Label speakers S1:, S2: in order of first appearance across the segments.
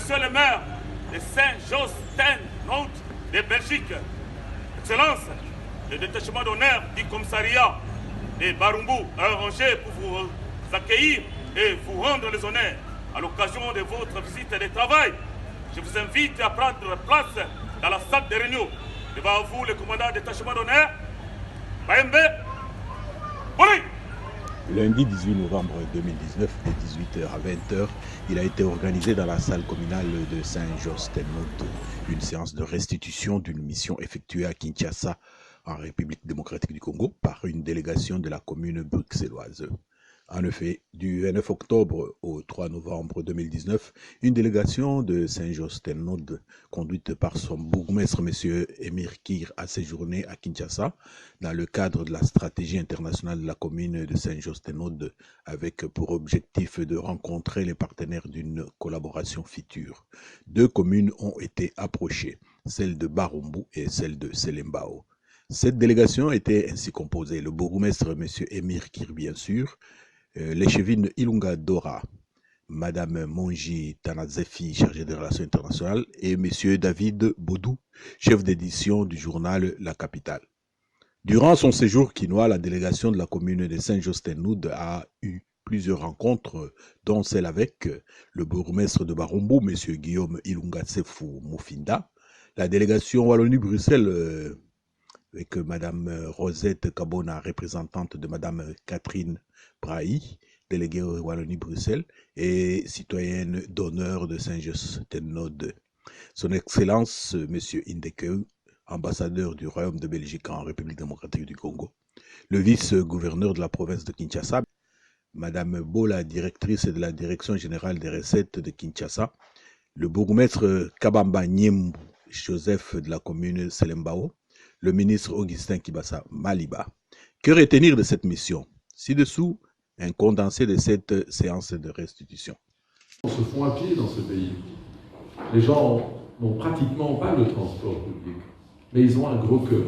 S1: Monsieur le maire de Saint-Josse-ten-Noode de Belgique, Excellence, le détachement d'honneur du commissariat de Barumbu a arrangé pour vous accueillir et vous rendre les honneurs à l'occasion de votre visite de travail. Je vous invite à prendre place dans la salle de réunion. Devant vous, le commandant du détachement d'honneur, Baembe Boli.
S2: Lundi 18 novembre 2019, de 18h à 20h, il a été organisé dans la salle communale de Saint-Josse-ten-Noode une séance de restitution d'une mission effectuée à Kinshasa, en République démocratique du Congo, par une délégation de la commune bruxelloise. En effet, du 29 octobre au 3 novembre 2019, une délégation de Saint-Josse-ten-Noode, conduite par son bourgmestre M. Émir Kir, a séjourné à Kinshasa dans le cadre de la stratégie internationale de la commune de Saint-Josse-ten-Noode, avec pour objectif de rencontrer les partenaires d'une collaboration future. Deux communes ont été approchées, celle de Barumbu et celle de Selembao. Cette délégation était ainsi composée: le bourgmestre M. Émir Kir, bien sûr, l'échevine Ilunga Dora, Madame Monji Tanazefi, chargée des relations internationales, et M. David Bodou, chef d'édition du journal La Capitale. Durant son séjour quinois, la délégation de la commune de Saint-Josse-ten-Noode a eu plusieurs rencontres, dont celle avec le bourgmestre de Barumbu, M. Guillaume Ilunga Tsefou Moufinda, la délégation Wallonie-Bruxelles avec Mme Rosette Kabona, représentante de Mme Catherine Brahi, déléguée Wallonie-Bruxelles et citoyenne d'honneur de Saint-Josse-ten-Noode. Son Excellence, M. Indekeu, ambassadeur du Royaume de Belgique en République démocratique du Congo. Le vice-gouverneur de la province de Kinshasa, Mme Bola, directrice de la Direction générale des recettes de Kinshasa. Le bourgmestre Kabamba Nyembu Joseph de la commune Selembao. Le ministre Augustin Kibasa Maliba. Que retenir de cette mission? Ci-dessous, un condensé de cette séance de restitution.
S3: On se font à pied dans ce pays. Les gens n'ont pratiquement pas le transport public, mais ils ont un gros cœur.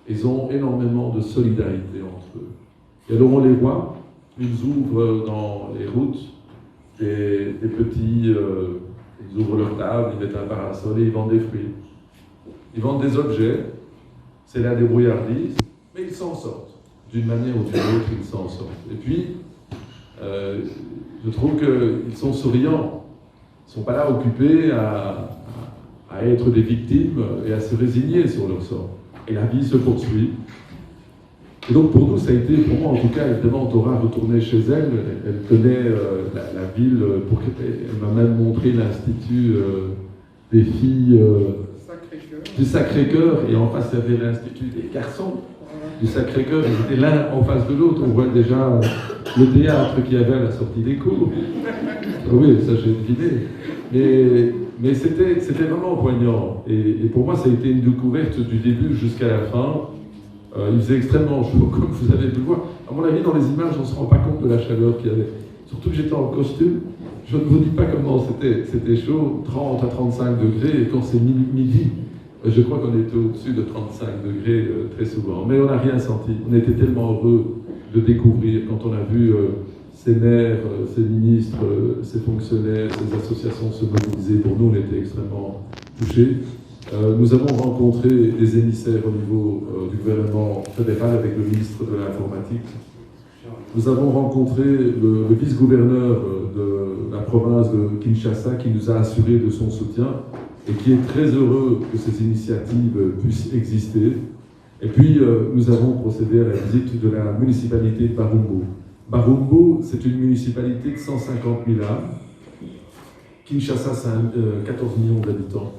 S3: Ils ont énormément de solidarité entre eux. Et alors on les voit, ils ouvrent dans les routes des petits... ils ouvrent leur table, ils mettent un parasol et ils vendent des fruits. Ils vendent des objets. C'est la débrouillardise, mais ils s'en sortent. D'une manière ou d'une autre, ils s'en sortent. Et puis, je trouve qu'ils sont souriants. Ils ne sont pas là occupés à être des victimes et à se résigner sur leur sort. Et la vie se poursuit. Et donc pour nous, ça a été, pour moi en tout cas, évidemment, Dora retournait chez elle. Elle connaît la ville. Elle m'a même montré l'Institut des filles... du Sacré-Cœur, et en face il y avait l'Institut des garçons du Sacré-Cœur, ils étaient l'un en face de l'autre. On voit déjà le théâtre qu'il y avait à la sortie des cours. Oui, ça j'ai deviné. Mais c'était vraiment poignant. Et pour moi, ça a été une découverte du début jusqu'à la fin. Il faisait extrêmement chaud, comme vous avez pu le voir. À mon avis, dans les images, on ne se rend pas compte de la chaleur qu'il y avait. Surtout que j'étais en costume. Je ne vous dis pas comment c'était. C'était chaud, 30 à 35 degrés, et quand c'est midi, je crois qu'on était au-dessus de 35 degrés très souvent. Mais on n'a rien senti. On était tellement heureux de découvrir quand on a vu ces maires, ces ministres, ces fonctionnaires, ces associations se mobiliser. Pour nous, on était extrêmement touchés. Nous avons rencontré des émissaires au niveau du gouvernement fédéral avec le ministre de l'Informatique. Nous avons rencontré le vice-gouverneur de la province de Kinshasa qui nous a assuré de son soutien et qui est très heureux que ces initiatives puissent exister. Et puis, nous avons procédé à la visite de la municipalité de Barumbu. Barumbu, c'est une municipalité de 150 000 âmes. Kinshasa, c'est 14 millions d'habitants.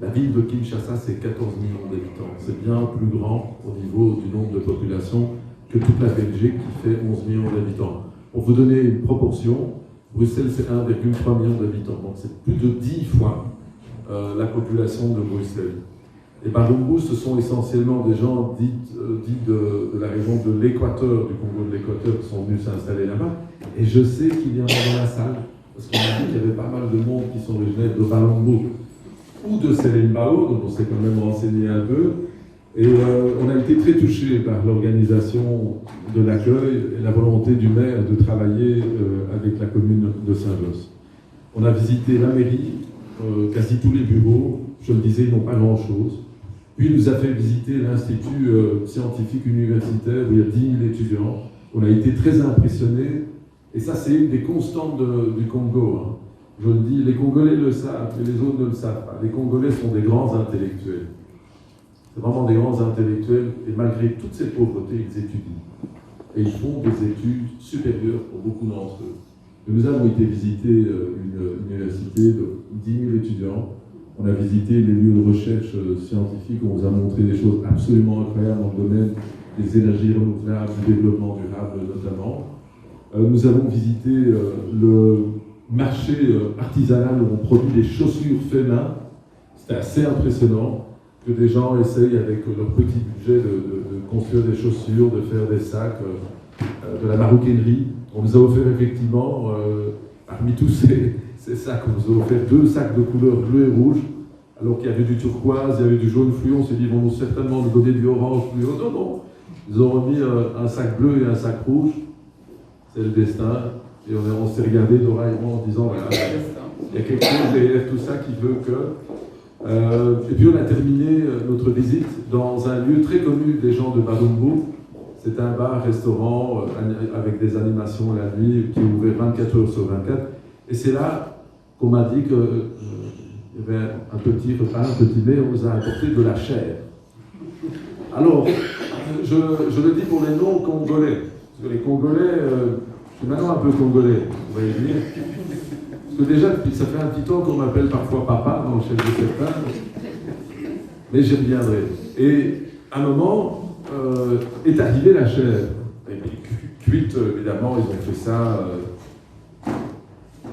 S3: La ville de Kinshasa, c'est 14 millions d'habitants. C'est bien plus grand au niveau du nombre de population que toute la Belgique qui fait 11 millions d'habitants. Pour vous donner une proportion, Bruxelles, c'est 1,3 million d'habitants. Donc c'est plus de 10 fois la population de Bruxelles. Et Barumbu, ce sont essentiellement des gens dits de la région de l'Équateur, du Congo de l'Équateur, qui sont venus s'installer là-bas. Et je sais qu'il y en a dans la salle, parce qu'on a dit qu'il y avait pas mal de monde qui sont originaires de Barumbu ou de Selembao, donc on s'est quand même renseigné un peu. Et on a été très touchés par l'organisation de l'accueil et la volonté du maire de travailler avec la commune de Saint-Josse. On a visité la mairie, quasi tous les bureaux, je le disais, ils n'ont pas grand-chose. Puis il nous a fait visiter l'Institut scientifique universitaire où il y a 10 000 étudiants. On a été très impressionnés, et ça c'est une des constantes du Congo. Hein. Je le dis, les Congolais le savent, mais les autres ne le savent pas. Les Congolais sont des grands intellectuels. C'est vraiment des grands intellectuels, et malgré toute cette pauvreté, ils étudient. Et ils font des études supérieures pour beaucoup d'entre eux. Et nous avons été visiter une université de 10 000 étudiants. On a visité les lieux de recherche scientifique, on nous a montré des choses absolument incroyables dans le domaine des énergies renouvelables, du développement durable notamment. Nous avons visité le marché artisanal où on produit des chaussures fait main. C'était assez impressionnant que des gens essayent avec leur petit budget de construire des chaussures, de faire des sacs, de la maroquinerie. On nous a offert effectivement, parmi tous ces sacs, on nous a offert 2 sacs de couleur bleu et rouge, alors qu'il y avait du turquoise, il y avait du jaune fluo. On s'est dit, ils vont certainement nous donner du orange fluo. Non, non, ils ont mis un sac bleu et un sac rouge. C'est le destin. Et on s'est regardé, Dora et moi, en disant, voilà, il y a quelque chose derrière tout ça qui veut que... et puis on a terminé notre visite dans un lieu très connu des gens de Barumbu. C'est un bar-restaurant avec des animations la nuit qui est ouvert 24 heures sur 24. Et c'est là qu'on m'a dit qu'il y avait un petit repas, un petit mets, on nous a apporté de la chair. Alors, je le dis pour les non-congolais, parce que les Congolais, je suis maintenant un peu congolais, vous voyez dire. Parce que déjà, ça fait un petit temps qu'on m'appelle parfois papa dans le chef de certains, mais j'y reviendrai. Et à un moment, est arrivée la chair. Et puis, cuite, évidemment, ils ont fait ça.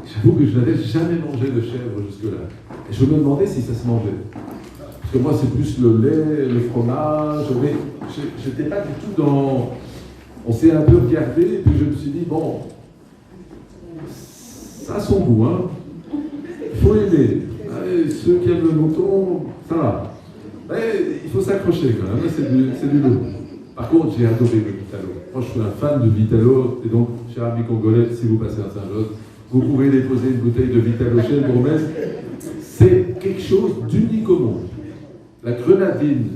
S3: J'avoue que je n'avais jamais mangé de chèvre jusque-là. Et je me demandais si ça se mangeait. Parce que moi, c'est plus le lait, le fromage, mais je n'étais pas du tout dans... On s'est un peu regardé, et puis je me suis dit, bon, ça a son goût, hein. Il faut aimer. Allez, ceux qui aiment le mouton, ça va. Mais il faut s'accrocher quand même, c'est du lourd. Par contre, j'ai adoré le Vitalo. Moi, je suis un fan de Vitalo, et donc, chers amis congolais, si vous passez à Saint-Joseph, vous pouvez déposer une bouteille de Vitalo chez le bourgmestre. C'est quelque chose d'unique au monde. La grenadine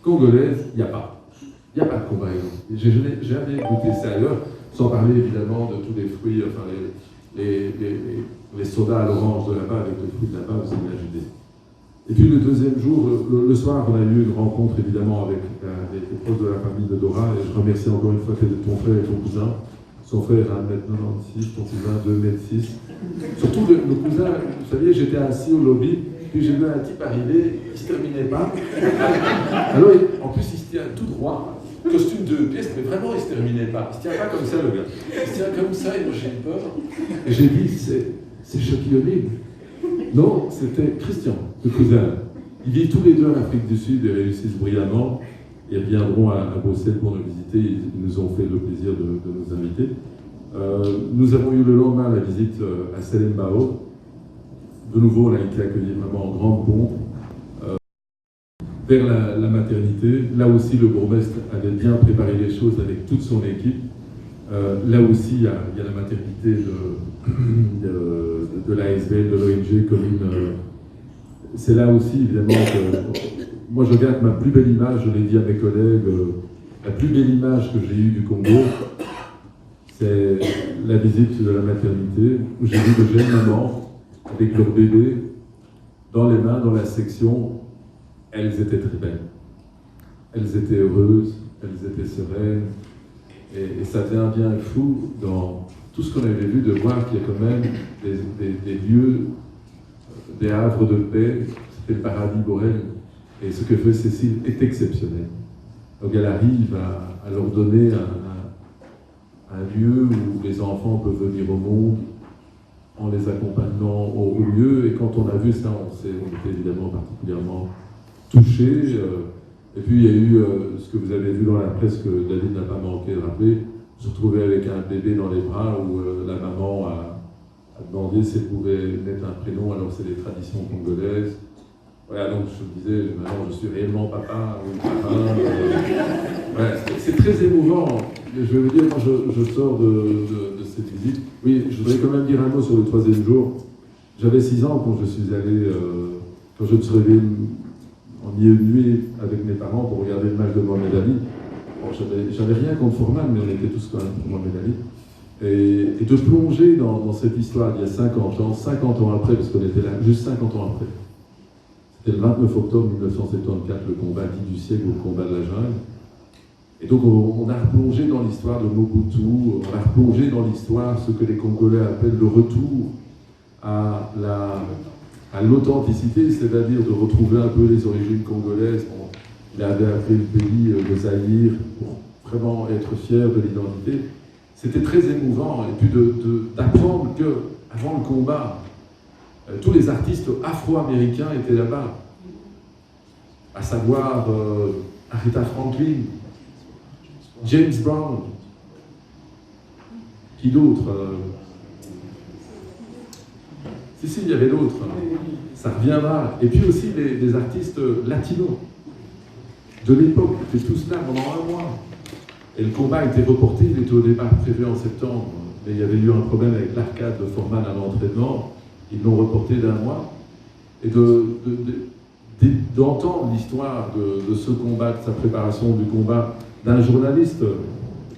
S3: congolaise, il n'y a pas. Il n'y a pas de comparaison. Je n'ai jamais goûté ça ailleurs, sans parler évidemment de tous les fruits, enfin les sodas à l'orange de là-bas, avec les fruits de là-bas, vous imaginez. Et puis le deuxième jour, le soir, on a eu une rencontre évidemment avec les proches de la famille de Dora, et je remercie encore une fois ton frère et ton cousin. Son frère a 1m96, ton cousin 2m6. Surtout le cousin, vous saviez, j'étais assis au lobby, puis j'ai vu un type arriver, il ne se terminait pas. Alors, en plus, il se tient tout droit, costume de pièces, mais vraiment, il ne se terminait pas. Il ne se tient pas comme ça, le gars. Il se tient comme ça, et moi j'ai eu peur. Et j'ai dit, c'est Shaquille. Non, c'était Christian, le cousin. Ils vivent tous les deux en Afrique du Sud et réussissent brillamment. Ils reviendront à Bruxelles pour nous visiter. Ils nous ont fait le plaisir de nous inviter. Nous avons eu le lendemain la visite à Selembao. De nouveau, on a été accueillis vraiment en grande pompe vers la maternité. Là aussi, le bourgmestre avait bien préparé les choses avec toute son équipe. Là aussi, il y a la maternité de l'ASBL, de l'ONG Colline. C'est là aussi, évidemment, que moi je regarde ma plus belle image, je l'ai dit à mes collègues, la plus belle image que j'ai eue du Congo, c'est la visite de la maternité, où j'ai vu de jeunes mamans avec leur bébé dans les mains, dans la section. Elles étaient très belles. Elles étaient heureuses, elles étaient sereines. Et ça faisait un bien fou dans tout ce qu'on avait vu, de voir qu'il y a quand même des lieux, des havres de paix. C'était le paradis Borel. Et ce que fait Cécile est exceptionnel. Donc elle arrive à leur donner un lieu où les enfants peuvent venir au monde en les accompagnant au mieux. Et quand on a vu ça, on était évidemment particulièrement touchés. Et puis il y a eu ce que vous avez vu dans la presse, que David n'a pas manqué de rappeler, se retrouver avec un bébé dans les bras où la maman a demandé si elle pouvait mettre un prénom, alors c'est des traditions congolaises. Voilà, donc je disais, maintenant je suis réellement papa ou parrain. Voilà, c'est très émouvant. je vais vous dire, moi je sors de cette visite. Oui, je voudrais quand même dire un mot sur le 3e jour. J'avais 6 ans quand je suis allé, quand je me suis réveillé en milieu de nuit avec mes parents pour regarder le match de Mohamed Ali. Bon, j'avais rien contre Foreman, mais on était tous quand même pour Mohamed Ali. Et de plonger dans cette histoire d'il y a 50 ans après, parce qu'on était là juste 50 ans après. C'était le 29 octobre 1974, le combat dit du siècle, au combat de la jungle. Et donc on a replongé dans l'histoire de Mobutu, on a replongé dans l'histoire, ce que les Congolais appellent le retour à l'authenticité, c'est-à-dire de retrouver un peu les origines congolaises. Bon, il avait appelé le pays le Zaïre pour vraiment être fier de l'identité. C'était très émouvant, et puis d'apprendre qu'avant le combat, tous les artistes afro-américains étaient là-bas, à savoir Aretha Franklin, James Brown, qui d'autre Si, il y avait d'autres, ça reviendra. Et puis aussi des artistes latinos de l'époque, étaient tous là pendant un mois. Et le combat a été reporté, il était au départ prévu en septembre, mais il y avait eu un problème avec l'arcade de Foreman à l'entraînement, ils l'ont reporté d'1 mois. Et d'entendre l'histoire de ce combat, de sa préparation du combat, d'un journaliste,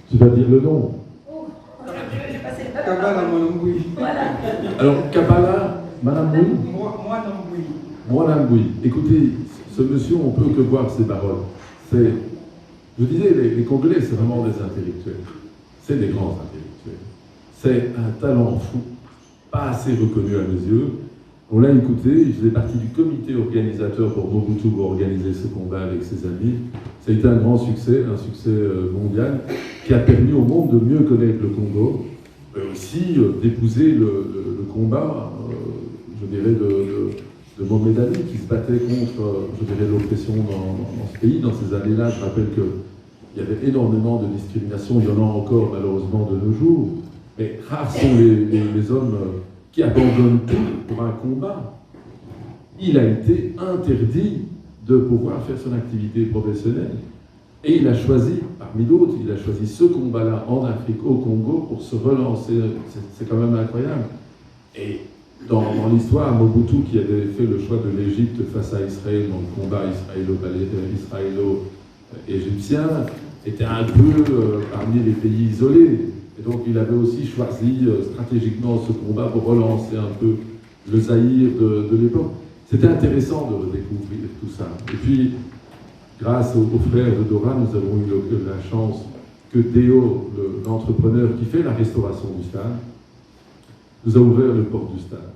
S3: tu vas dire le nom.
S4: Kabala Mwanamboui. Voilà.
S3: Alors, Kabala Mwanamboui. Mwanamboui. Écoutez, ce monsieur, on peut que voir ses paroles. Je vous disais, les Congolais, c'est vraiment des intellectuels. C'est des grands intellectuels. C'est un talent fou, pas assez reconnu à mes yeux. On l'a écouté, il faisait partie du comité organisateur pour Mobutu pour organiser ce combat avec ses amis. Ça a été un grand succès, un succès mondial, qui a permis au monde de mieux connaître le Congo, mais aussi d'épouser le combat, je dirais, de Mohamed Ali, qui se battait contre, je dirais, l'oppression dans ce pays. Dans ces années-là, je rappelle qu'il y avait énormément de discrimination, il y en a encore malheureusement de nos jours, mais rares sont les hommes qui abandonnent tout pour un combat. Il a été interdit de pouvoir faire son activité professionnelle. Et il a choisi, parmi d'autres, il a choisi ce combat-là en Afrique, au Congo, pour se relancer. C'est quand même incroyable. Et dans l'histoire, Mobutu, qui avait fait le choix de l'Égypte face à Israël, dans le combat israélo-égyptien, était un peu parmi les pays isolés. Et donc il avait aussi choisi stratégiquement ce combat pour relancer un peu le Zaïre de l'époque. C'était intéressant de redécouvrir tout ça. Et puis, grâce aux frères de Dora, nous avons eu la chance que Déo, l'entrepreneur qui fait la restauration du stade, nous a ouvert le port du stade.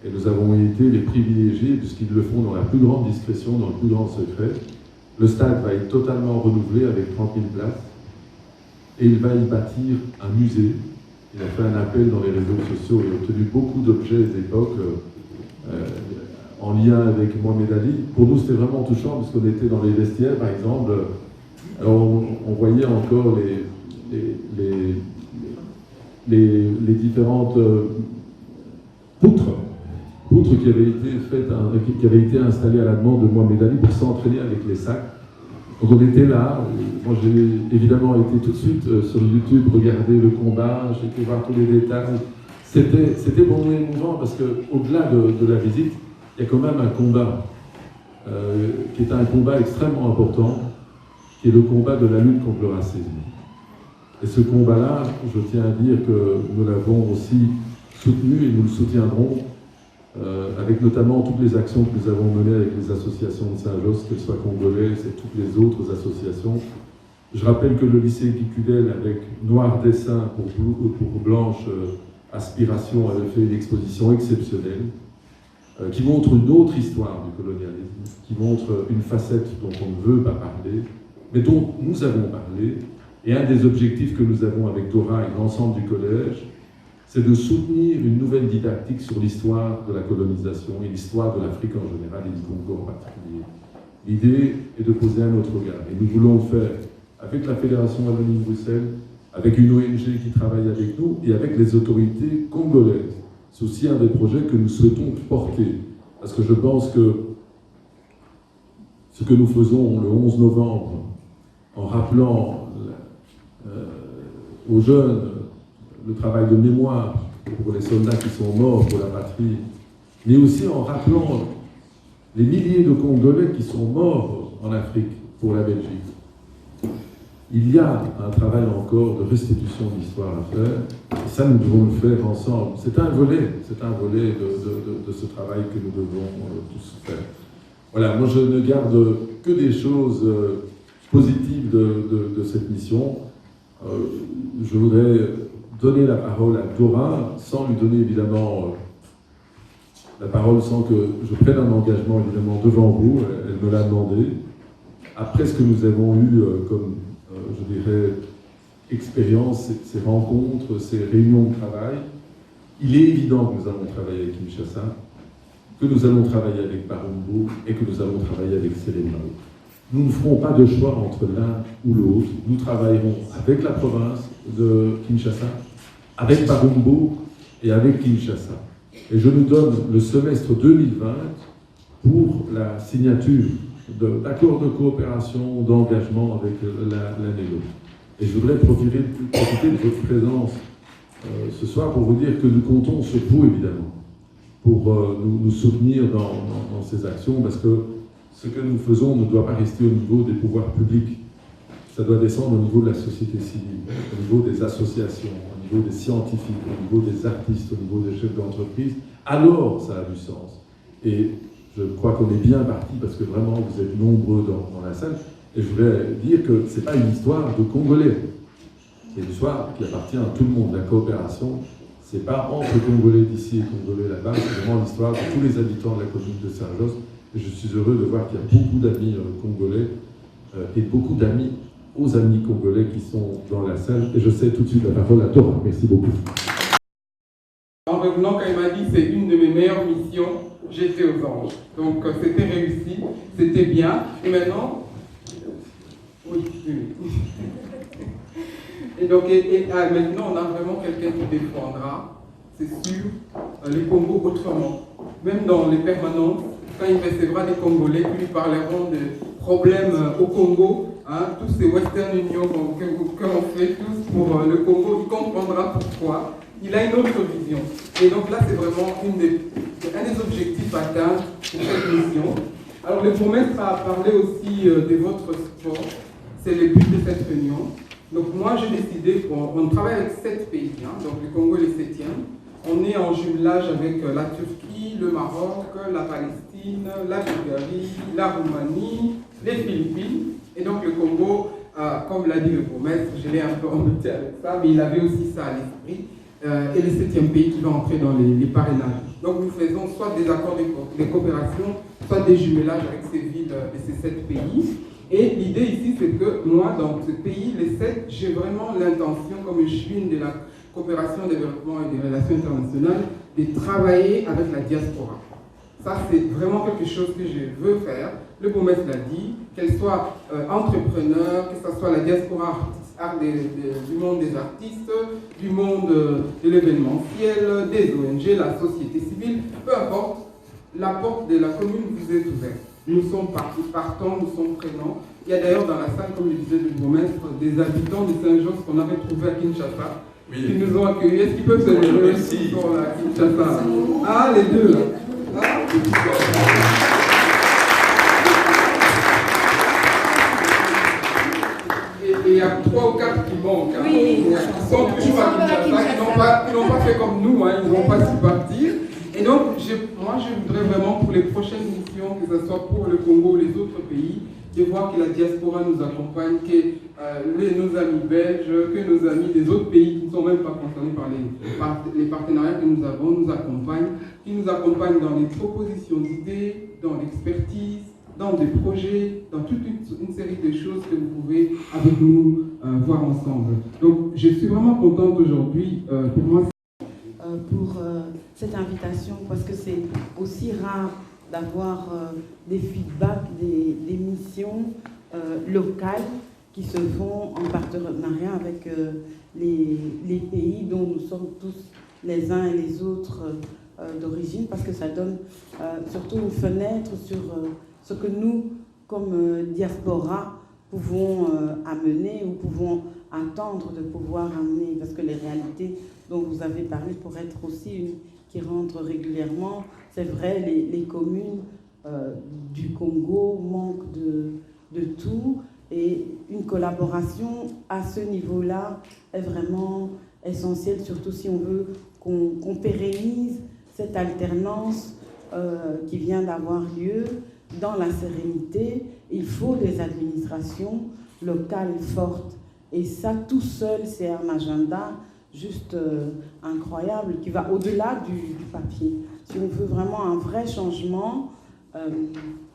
S3: Et nous avons été les privilégiés, puisqu'ils le font dans la plus grande discrétion, dans le plus grand secret. Le stade va être totalement renouvelé avec 30 000 places. Et il va y bâtir un musée. Il a fait un appel dans les réseaux sociaux et a obtenu beaucoup d'objets d'époque en lien avec Mohamed Ali. Pour nous, c'était vraiment touchant, parce qu'on était dans les vestiaires, par exemple. Alors, on voyait encore les différentes poutres qui avaient été faites, qui avaient été installées à la demande de Mohamed Ali pour s'entraîner avec les sacs. Donc on était là, moi j'ai évidemment été tout de suite sur YouTube regarder le combat, j'ai été voir tous les détails. C'était pour nous émouvant parce qu'au-delà de la visite, il y a quand même un combat qui est un combat extrêmement important, qui est le combat de la lutte contre le racisme. Et ce combat-là, je tiens à dire que nous l'avons aussi soutenu et nous le soutiendrons avec notamment toutes les actions que nous avons menées avec les associations de Saint-Josse, qu'elles soient congolaises et toutes les autres associations. Je rappelle que le lycée Guicudel, avec Noir Dessin pour Blanche Aspiration, avait fait une exposition exceptionnelle qui montre une autre histoire du colonialisme, qui montre une facette dont on ne veut pas parler, mais dont nous avons parlé. Et un des objectifs que nous avons avec Dora et l'ensemble du collège, c'est de soutenir une nouvelle didactique sur l'histoire de la colonisation et l'histoire de l'Afrique en général et du Congo en particulier. L'idée est de poser un autre regard. Et nous voulons le faire avec la Fédération Wallonie-Bruxelles, avec une ONG qui travaille avec nous et avec les autorités congolaises. C'est aussi un des projets que nous souhaitons porter. Parce que je pense que ce que nous faisons le 11 novembre, en rappelant aux jeunes le travail de mémoire pour les soldats qui sont morts pour la patrie, mais aussi en rappelant les milliers de Congolais qui sont morts en Afrique pour la Belgique. Il y a un travail encore de restitution de l'histoire à faire, et ça nous devons le faire ensemble. C'est un volet de ce travail que nous devons tous faire. Voilà, moi je ne garde que des choses positives de cette mission. Je voudrais donner la parole à Dora, sans lui donner évidemment la parole, sans que je prenne un engagement évidemment devant vous. Elle me l'a demandé. Après ce que nous avons eu comme, je dirais, expérience, ces rencontres, ces réunions de travail, il est évident que nous allons travailler avec Kinshasa, que nous allons travailler avec Barumbu et que nous allons travailler avec Sélémao. Nous ne ferons pas de choix entre l'un ou l'autre. Nous travaillerons avec la province de Kinshasa, avec Barumbu et avec Kinshasa. Et je nous donne le semestre 2020 pour la signature d'accords de coopération, d'engagement avec l'un et l'autre. Et je voudrais profiter de votre présence ce soir pour vous dire que nous comptons sur vous, évidemment, pour nous soutenir dans ces actions, parce que ce que nous faisons ne doit pas rester au niveau des pouvoirs publics. Ça doit descendre au niveau de la société civile, au niveau des associations, au niveau des scientifiques, au niveau des artistes, au niveau des chefs d'entreprise. Alors, ça a du sens. Et je crois qu'on est bien parti parce que vraiment, vous êtes nombreux dans la salle. Et je voulais dire que ce n'est pas une histoire de Congolais. C'est une histoire qui appartient à tout le monde. La coopération, ce n'est pas entre Congolais d'ici et Congolais là-bas. C'est vraiment l'histoire de tous les habitants de la commune de Saint-Josse. Et je suis heureux de voir qu'il y a beaucoup d'amis congolais et beaucoup d'amis aux amis congolais qui sont dans la salle. Et je sais tout de suite la parole à Dora. Merci beaucoup.
S4: En revenant, quand il m'a dit c'est une de mes meilleures missions, j'étais aux anges. Donc c'était réussi, c'était bien. Et maintenant, oui. Et donc maintenant, on a vraiment quelqu'un qui défendra, c'est sûr, le Congo autrement. Même dans les permanences, quand il recevra des Congolais qui lui parleront de problèmes au Congo, hein, tous ces Western Union que l'on fait tous pour le Congo, il comprendra pourquoi. Il a une autre vision. Et donc là, c'est vraiment un des objectifs atteints pour cette mission. Alors, le bourgmestre a parlé aussi de votre sport. C'est le but de cette réunion. Donc moi, j'ai décidé qu'on travaille avec 7 pays. Hein, donc le Congo est le 7e. On est en jumelage avec la Turquie, le Maroc, la Palestine, la Bulgarie, la Roumanie, les Philippines. Et donc le Congo, comme l'a dit le bourgmestre, je l'ai un peu embêté avec ça, mais il avait aussi ça à l'esprit. Et le 7e pays qui va entrer dans les parrainages. Donc nous faisons soit des accords de coopération, soit des jumelages avec ces villes et ces 7 pays. Et l'idée ici, c'est que moi, dans ce pays, les 7, j'ai vraiment l'intention, comme je suis une de la coopération, développement et des relations internationales, de travailler avec la diaspora. Ça, c'est vraiment quelque chose que je veux faire. Le bourgmestre l'a dit, qu'elle soit entrepreneur, que ce soit la diaspora du monde des artistes, du monde de l'événementiel, des ONG, la société civile, peu importe, la porte de la commune vous est ouverte. Nous sommes partants, nous sommes présents. Il y a d'ailleurs dans la salle, comme le disait le bourgmestre, des habitants de Saint-Josse qu'on avait trouvés à Kinshasa, oui, qui nous ont accueillis. Est-ce qu'ils peuvent se lever ici pour la Kinshasa? Ah, les deux là. Ah, et il y a 3 ou 4 qui manquent. Hein. Oui. Ils sont toujours à Kinshasa. Ils n'ont pas fait comme nous, hein. Ils n'ont pas su partir. Et donc, moi, je voudrais vraiment, pour les prochaines missions, que ce soit pour le Congo ou les autres pays, de voir que la diaspora nous accompagne, que nos amis belges, que nos amis des autres pays qui ne sont même pas concernés par les partenariats que nous avons, nous accompagnent, qui nous accompagnent dans les propositions d'idées, dans l'expertise, dans des projets, dans toute une série de choses que vous pouvez, avec nous, voir ensemble. Donc, je suis vraiment contente aujourd'hui, pour moi,
S5: pour cette invitation, parce que c'est aussi rare d'avoir des feedbacks, des missions locales qui se font en partenariat avec les pays dont nous sommes tous les uns et les autres d'origine, parce que ça donne surtout une fenêtre sur ce que nous, comme diaspora, pouvons amener ou pouvons attendre de pouvoir amener, parce que les réalités dont vous avez parlé pourraient être aussi une qui rentre régulièrement. C'est vrai, les communes du Congo manquent de tout, et une collaboration à ce niveau-là est vraiment essentielle, surtout si on veut qu'on pérennise cette alternance qui vient d'avoir lieu dans la sérénité. Il faut des administrations locales fortes, et ça tout seul c'est un agenda juste incroyable qui va au-delà du papier. Si on veut vraiment un vrai changement,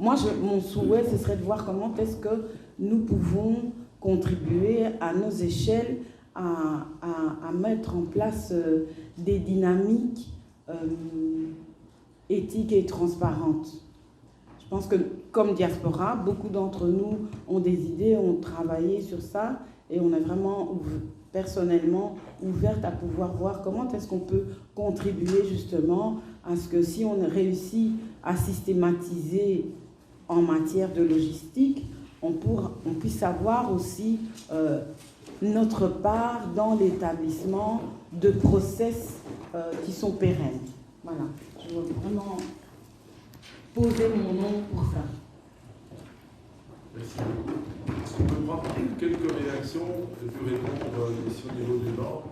S5: moi mon souhait ce serait de voir comment est-ce que nous pouvons contribuer à nos échelles à mettre en place des dynamiques éthiques et transparentes. Je pense que comme diaspora, beaucoup d'entre nous ont des idées, ont travaillé sur ça, et on est vraiment personnellement ouverte à pouvoir voir comment est-ce qu'on peut contribuer justement à ce que si on réussit à systématiser en matière de logistique, on puisse avoir aussi notre part dans l'établissement de process qui sont pérennes. Voilà, je veux vraiment poser mon nom pour ça.
S3: Merci. On peut prendre quelques réactions et puis répondre ici au niveau du Nord.